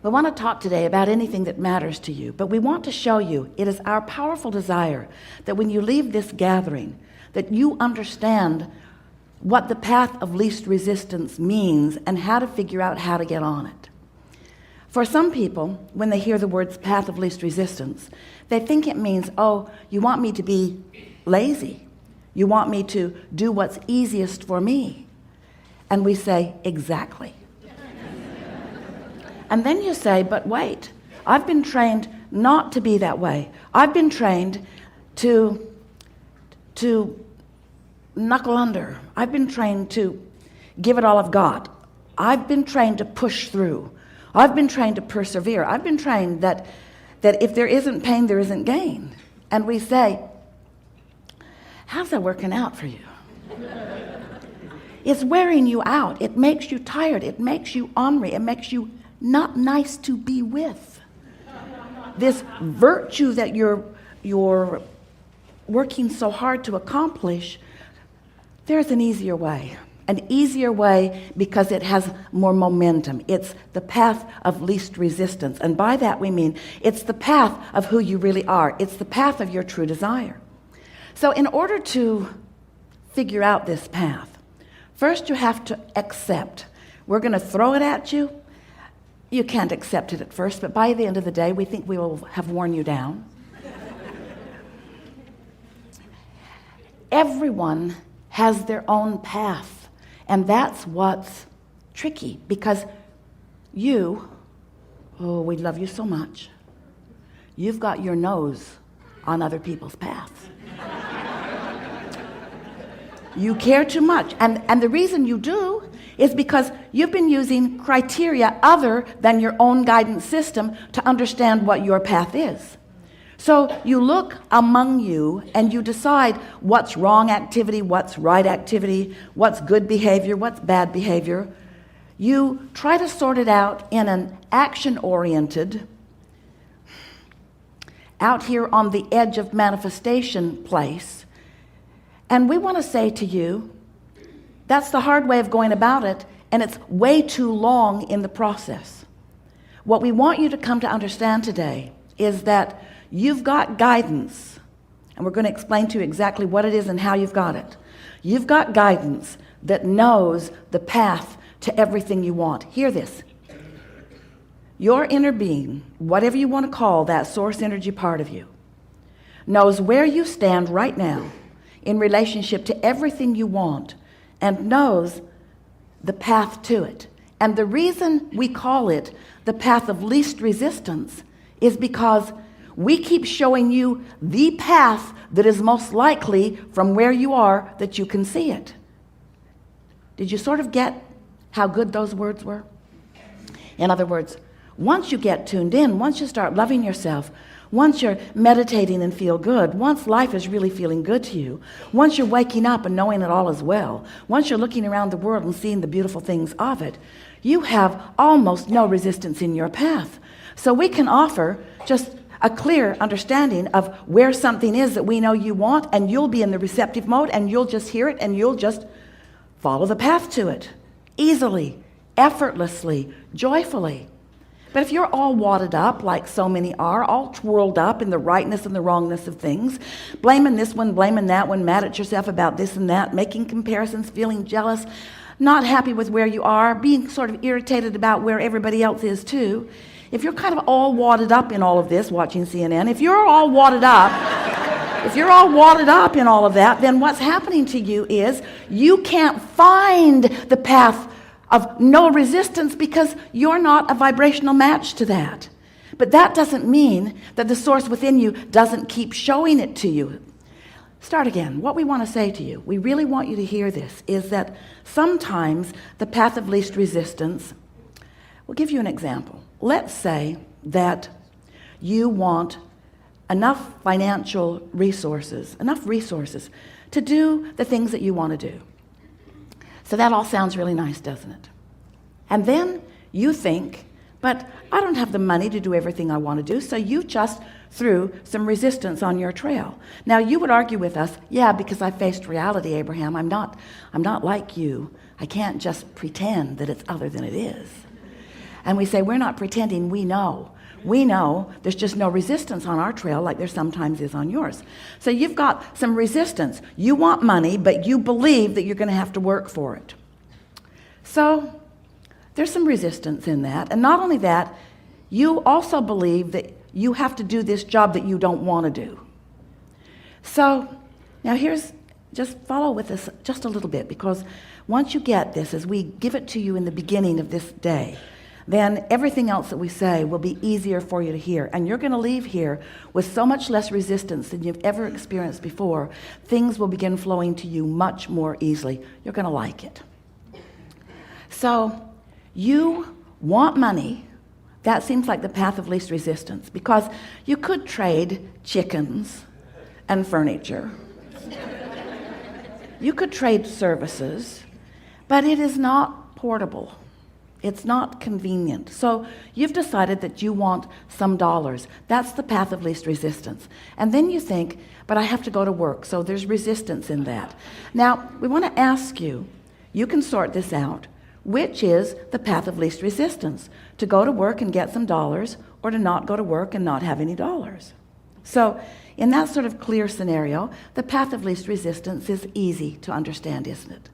We want to talk today about anything that matters to you, but we want to show you it is our powerful desire that when you leave this gathering, that you understand what the path of least resistance means and how to figure out how to get on it. For some people, when they hear the words path of least resistance, they think it means, oh, you want me to be lazy. You want me to do what's easiest for me. And we say, exactly. And then you say, but wait, I've been trained not to be that way. I've been trained to knuckle under. I've been trained to give it all I've got. I've been trained to push through. I've been trained to persevere. I've been trained that if there isn't pain, there isn't gain. And we say, how's that working out for you? It's wearing you out. It makes you tired. It makes you ornery. It makes you not nice to be with. This virtue that you're working so hard to accomplish, there's an easier way. An easier way because it has more momentum. It's the path of least resistance. And by that we mean it's the path of who you really are. It's the path of your true desire. So in order to figure out this path, first you have to accept. We're going to throw it at you. You can't accept it at first, but by the end of the day, we think we will have worn you down. Everyone has their own path, and that's what's tricky, because we love you so much. You've got your nose on other people's paths. You care too much, and the reason you do is because you've been using criteria other than your own guidance system to understand what your path is. So you look among you and you decide what's wrong activity, what's right activity, what's good behavior, what's bad behavior. You try to sort it out in an action-oriented, out here on the edge of manifestation place. And we want to say to you, that's the hard way of going about it, and it's way too long in the process. What we want you to come to understand today is that you've got guidance, and we're going to explain to you exactly what it is and how you've got it. You've got guidance that knows the path to everything you want. Hear this. Your inner being, whatever you want to call that source energy part of you, knows where you stand right now in relationship to everything you want, and knows the path to it. And the reason we call it the path of least resistance is because we keep showing you the path that is most likely from where you are that you can see it. Did you sort of get how good those words were? In other words, once you get tuned in, once you start loving yourself, once you're meditating and feel good, once life is really feeling good to you, once you're waking up and knowing it all is well, once you're looking around the world and seeing the beautiful things of it, you have almost no resistance in your path. So we can offer just a clear understanding of where something is that we know you want, and you'll be in the receptive mode, and you'll just hear it, and you'll just follow the path to it easily, effortlessly, joyfully. But if you're all wadded up, like so many are, all twirled up in the rightness and the wrongness of things, blaming this one, blaming that one, mad at yourself about this and that, making comparisons, feeling jealous, not happy with where you are, being sort of irritated about where everybody else is too, if you're kind of all wadded up in all of this, watching CNN, if you're all wadded up in all of that, then what's happening to you is you can't find the path of no resistance because you're not a vibrational match to that. But that doesn't mean that the source within you doesn't keep showing it to you. Start again. What we want to say to you, we really want you to hear this, is that sometimes the path of least resistance, we'll give you an example. Let's say that you want enough financial resources, to do the things that you want to do. So that all sounds really nice, doesn't it? And then you think, but I don't have the money to do everything I want to do, so you just threw some resistance on your trail. Now you would argue with us, yeah, because I faced reality, Abraham. I'm not like you. I can't just pretend that it's other than it is. And we say, we're not pretending we know. We know there's just no resistance on our trail like there sometimes is on yours. So you've got some resistance. You want money, but you believe that you're going to have to work for it. So there's some resistance in that. And not only that, you also believe that you have to do this job that you don't want to do. So now just follow with us just a little bit, because once you get this, as we give it to you in the beginning of this day, then everything else that we say will be easier for you to hear. And you're going to leave here with so much less resistance than you've ever experienced before. Things will begin flowing to you much more easily. You're going to like it. So you want money. That seems like the path of least resistance, because you could trade chickens and furniture. You could trade services, but it is not portable. It's not convenient. So you've decided that you want some dollars. That's the path of least resistance. And then you think, but I have to go to work, so there's resistance in that. Now, we want to ask you, you can sort this out, which is the path of least resistance, to go to work and get some dollars, or to not go to work and not have any dollars. So in that sort of clear scenario, the path of least resistance is easy to understand, isn't it?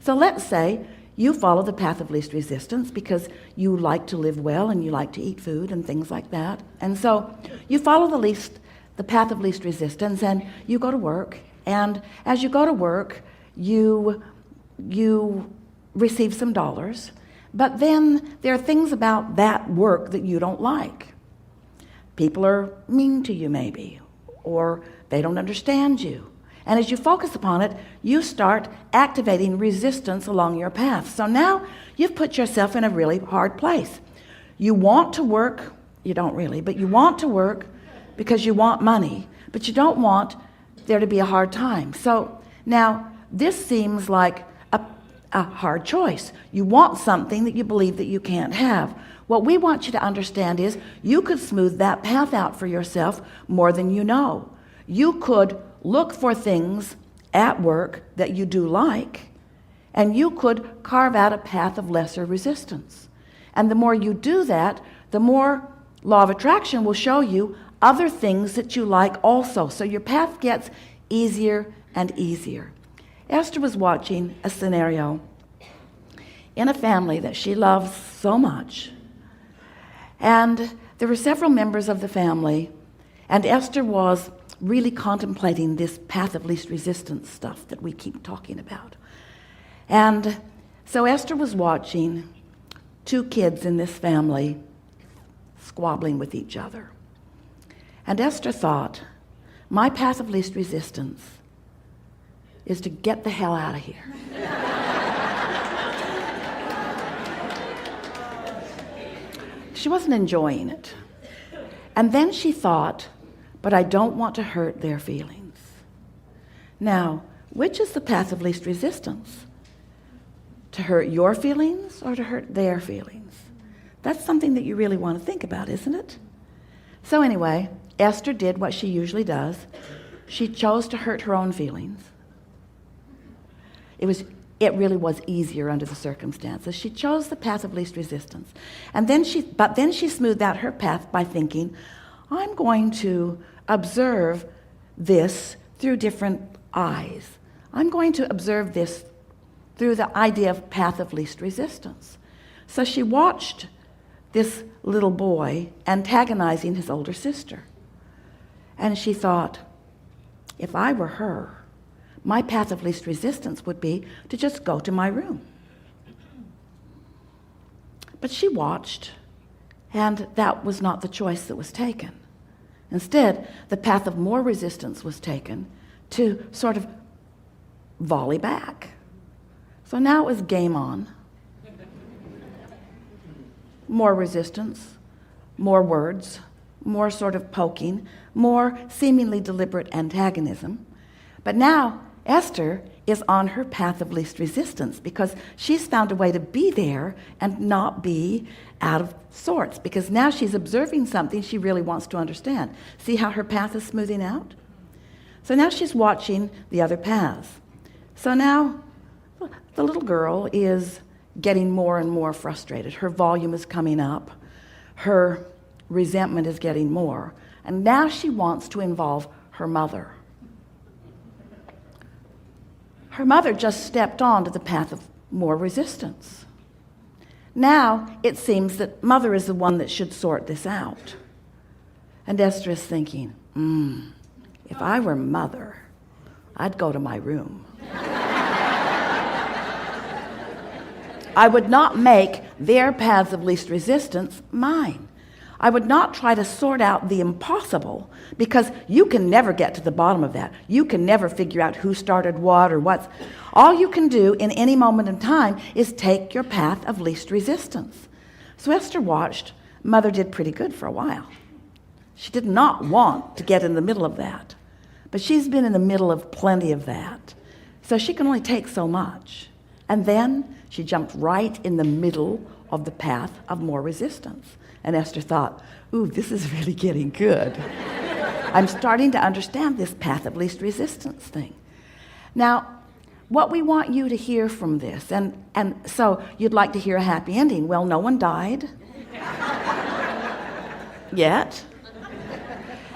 So let's say you follow the path of least resistance because you like to live well and you like to eat food and things like that. And so you follow the path of least resistance, and you go to work. And as you go to work, you receive some dollars. But then there are things about that work that you don't like. People are mean to you maybe, or they don't understand you. And as you focus upon it, you start activating resistance along your path. So now you've put yourself in a really hard place. You want to work, you don't really, but you want to work because you want money, but you don't want there to be a hard time. So now this seems like a hard choice. You want something that you believe that you can't have. What we want you to understand is you could smooth that path out for yourself more than you know. You could look for things at work that you do like, and you could carve out a path of lesser resistance. And the more you do that, the more law of attraction will show you other things that you like also. So your path gets easier and easier. Esther was watching a scenario in a family that she loves so much. And there were several members of the family, and Esther was really contemplating this path of least resistance stuff that we keep talking about. And so Esther was watching two kids in this family squabbling with each other. And Esther thought, my path of least resistance is to get the hell out of here. She wasn't enjoying it. And then she thought, but I don't want to hurt their feelings. Now, which is the path of least resistance? To hurt your feelings or to hurt their feelings? That's something that you really want to think about, isn't it? So anyway, Esther did what she usually does. She chose to hurt her own feelings. It really was easier under the circumstances. She chose the path of least resistance. And then she smoothed out her path by thinking, I'm going to observe this through different eyes. I'm going to observe this through the idea of path of least resistance. So she watched this little boy antagonizing his older sister. And she thought, if I were her, my path of least resistance would be to just go to my room. But she watched, and that was not the choice that was taken. Instead, the path of more resistance was taken to sort of volley back. So now it was game on. More resistance, more words, more sort of poking, more seemingly deliberate antagonism. But now Esther is on her path of least resistance because she's found a way to be there and not be out of sorts, because now she's observing something she really wants to understand. See how her path is smoothing out? So now she's watching the other paths. So now the little girl is getting more and more frustrated. Her volume is coming up. Her resentment is getting more. And now she wants to involve her mother. Her mother just stepped onto the path of more resistance. Now it seems that mother is the one that should sort this out. And Esther is thinking, if I were mother, I'd go to my room. I would not make their paths of least resistance mine. I would not try to sort out the impossible, because you can never get to the bottom of that. You can never figure out who started what or what's. All you can do in any moment in time is take your path of least resistance. So Esther watched. Mother did pretty good for a while. She did not want to get in the middle of that, but she's been in the middle of plenty of that. So she can only take so much. And then she jumped right in the middle of the path of more resistance. And Esther thought, ooh, this is really getting good. I'm starting to understand this path of least resistance thing. Now, what we want you to hear from this, and so you'd like to hear a happy ending. Well, no one died yet.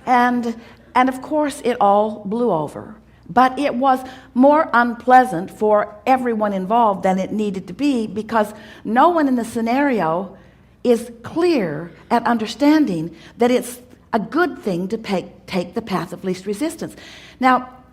And of course, it all blew over. But it was more unpleasant for everyone involved than it needed to be, because no one in the scenario is clear at understanding that it's a good thing to take the path of least resistance. Now,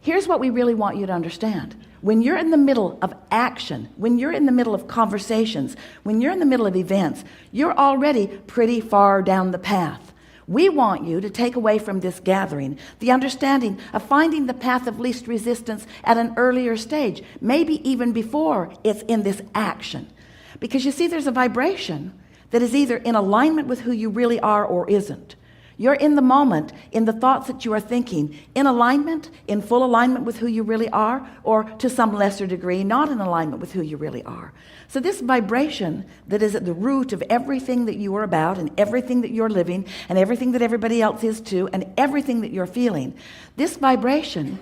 here's what we really want you to understand. When you're in the middle of action, when you're in the middle of conversations, when you're in the middle of events, you're already pretty far down the path. We want you to take away from this gathering the understanding of finding the path of least resistance at an earlier stage, maybe even before it's in this action. Because you see, there's a vibration that is either in alignment with who you really are or isn't. You're in the moment, in the thoughts that you are thinking, in alignment, in full alignment with who you really are, or to some lesser degree, not in alignment with who you really are. So this vibration that is at the root of everything that you are about, and everything that you're living, and everything that everybody else is too, and everything that you're feeling, this vibration,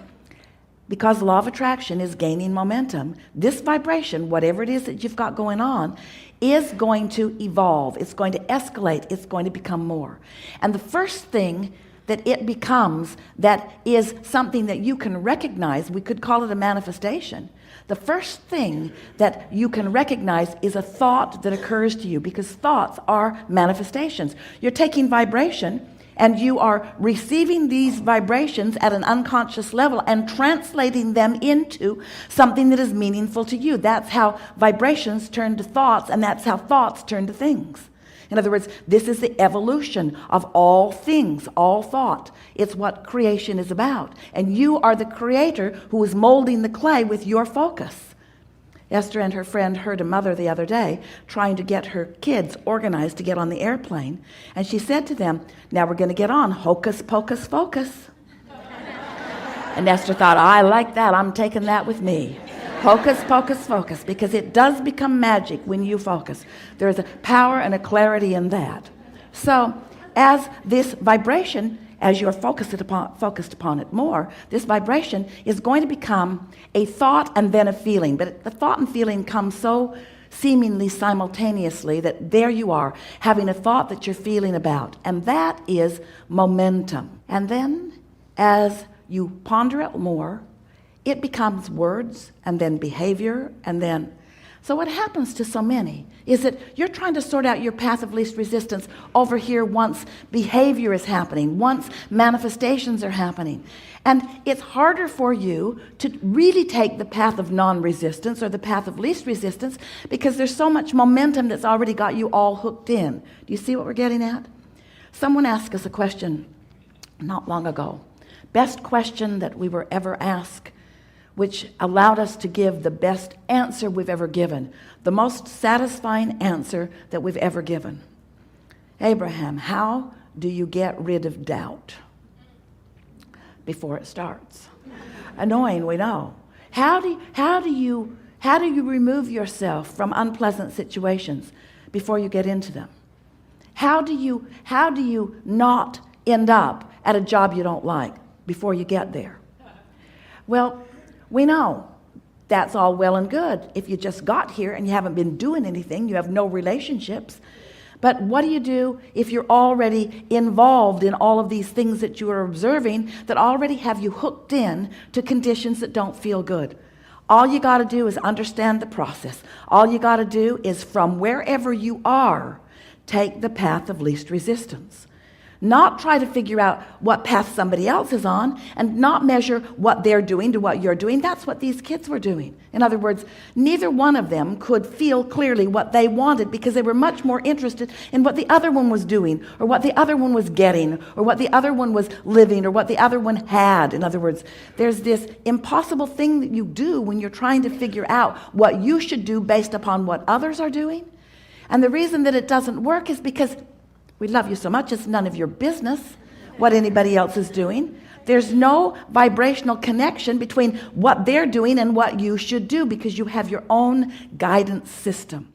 because law of attraction is gaining momentum, this vibration, whatever it is that you've got going on, is going to evolve. It's going to escalate. It's going to become more. And the first thing that it becomes that is something that you can recognize, we could call it a manifestation. The first thing that you can recognize is a thought that occurs to you, because thoughts are manifestations. You're taking vibration and you are receiving these vibrations at an unconscious level and translating them into something that is meaningful to you. That's how vibrations turn to thoughts, and that's how thoughts turn to things. In other words, this is the evolution of all things, all thought. It's what creation is about. And you are the creator who is molding the clay with your focus. Esther and her friend heard a mother the other day trying to get her kids organized to get on the airplane. And she said to them, now we're going to get on, hocus pocus focus. And Esther thought, I like that. I'm taking that with me. Hocus pocus focus, because it does become magic when you focus. There's a power and a clarity in that. So as this vibration, as you're focused upon it more, this vibration is going to become a thought and then a feeling. But the thought and feeling come so seemingly simultaneously that there you are, having a thought that you're feeling about. And that is momentum. And then as you ponder it more, it becomes words and then behavior and then... So what happens to so many is that you're trying to sort out your path of least resistance over here once behavior is happening, once manifestations are happening. And it's harder for you to really take the path of non-resistance or the path of least resistance, because there's so much momentum that's already got you all hooked in. Do you see what we're getting at? Someone asked us a question not long ago. Best question that we were ever asked, which allowed us to give the best answer we've ever given, the most satisfying answer that we've ever given. Abraham, how do you get rid of doubt before it starts? Annoying, we know. How do you remove yourself from unpleasant situations before you get into them? How do you not end up at a job you don't like before you get there? Well, we know that's all well and good. If you just got here and you haven't been doing anything, you have no relationships. But what do you do if you're already involved in all of these things that you are observing that already have you hooked in to conditions that don't feel good? All you got to do is understand the process. All you got to do is, from wherever you are, take the path of least resistance. Not try to figure out what path somebody else is on, and not measure what they're doing to what you're doing. That's what these kids were doing. In other words, neither one of them could feel clearly what they wanted, because they were much more interested in what the other one was doing, or what the other one was getting, or what the other one was living, or what the other one had. In other words, there's this impossible thing that you do when you're trying to figure out what you should do based upon what others are doing. And the reason that it doesn't work is because we love you so much, it's none of your business what anybody else is doing. There's no vibrational connection between what they're doing and what you should do, because you have your own guidance system.